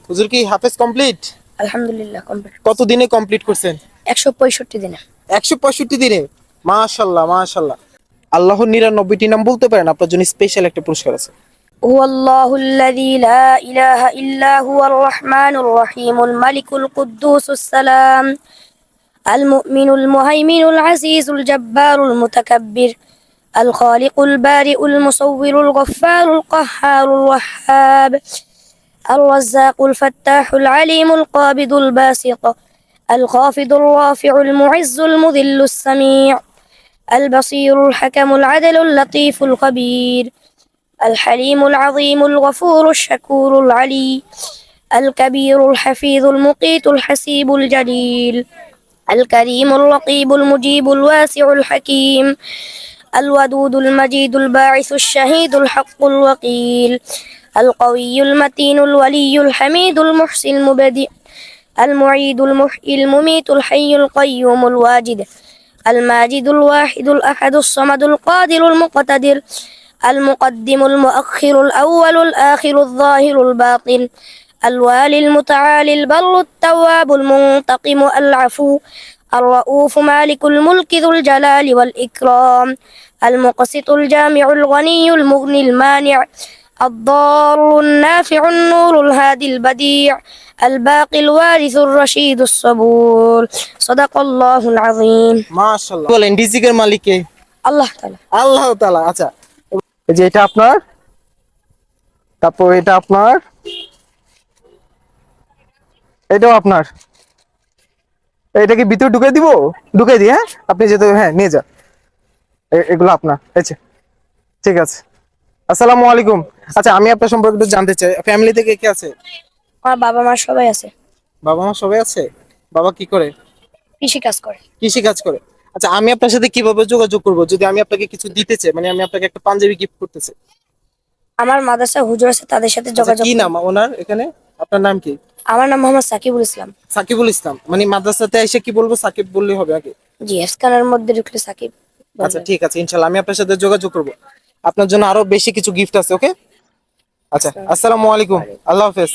হুজুর কি হাফেজ কমপ্লিট? আলহামদুলিল্লাহ কমপ্লিট। কত দিনে কমপ্লিট করছেন? 165 দিনে। 165 দিনে। মাশাআল্লাহ মাশাআল্লাহ। আল্লাহর 99টি নাম বলতে পারেন? আপনার জন্য স্পেশাল একটা পুরস্কার আছে। হুয়াল্লাহুল্লাযী লা ইলাহা ইল্লা হুয়ার রহমানুর রহিমুল মালিকুল কুদ্দুসুস সালাম আল মুমিনুল মুহাইমিনুল আজিজুল জাব্বারুল মুতাকাব্বির আল খালিকুল বারিউল মুসাউwwirul গফফারুল কাহ্হারুল ওয়াহ্হাব الرزاق الفتاح العليم القابض الباسط الخافض الرافع المعز المذل السميع البصير الحكم العدل اللطيف الخبير الحليم العظيم الغفور الشكور العلي الكبير الحفيظ المقيت الحسيب الجليل الكريم الرقيب المجيب الواسع الحكيم الودود المجيد الباعث الشهيد الحق الوكيل القوي المتين الولي الحميد المحسن المبدئ المعيد المحيي المميت الحي القيوم الواجد الماجد الواحد الأحد الصمد القادر المقتدر المقدم المؤخر الأول الآخر الظاهر الباطن الوالي المتعالي البر التواب المنتقم العفو الرؤوف مالك الملك ذو الجلال والإكرام المقسط الجامع الغني المغني المانع الضار النافع النور الهادي البديع الباقي الوارث الرشيد الصبور صدق الله العظيم মাশাআল্লাহ। বলেন রিজিকের মালিক কে? الله تعالى আল্লাহ তাআলা। আচ্ছা, এই যে এটা আপনার, তারপর এটা আপনার, এটাও আপনার। এটাকে ভিতরে ঢুকাই দিব? ঢুকাই দিই, হ্যাঁ আপনি যেতে, হ্যাঁ নিয়ে যা। এগুলো আপনার। আচ্ছা ঠিক আছে। আসসালামু আলাইকুম। আচ্ছা, আমি আপনার সম্পর্কে একটু জানতে চাই, ফ্যামিলি থেকে কে আছে? আমার বাবা মা সবাই আছে। বাবা মা সবাই আছে? বাবা কি করে? কৃষি কাজ করে। কৃষি কাজ করে। আচ্ছা, আমি আপনার সাথে কিভাবে যোগাযোগ করব যদি আমি আপনাকে কিছু দিতে চাই, মানে আমি আপনাকে একটা পাঞ্জাবি গিফট করতে চাই? আমার মাদ্রাসা হুজুর আছে, তাদের সাথে আচ্ছা, যোগাযোগ কি করুন। নাম ওনার এখানে? আপনার নাম কি? আমার নাম মোহাম্মদ সাকিবুল ইসলাম। সাকিবুল ইসলাম। মানে মাদ্রাসাতে এসে কি বলবো, সাকিব বললে হবে আগে? জি, স্ক্যানের মধ্যে ঢুকলে সাকিব আচ্ছা বলবেন। ঠিক আছে, ইনশাআল্লাহ আমি আপনার সাথে যোগাযোগ করব। আপনার জন্য আরো বেশি কিছু গিফট আছে, ওকে? আচ্ছা, আসসালামু আলাইকুম, আল্লাহ হাফেজ।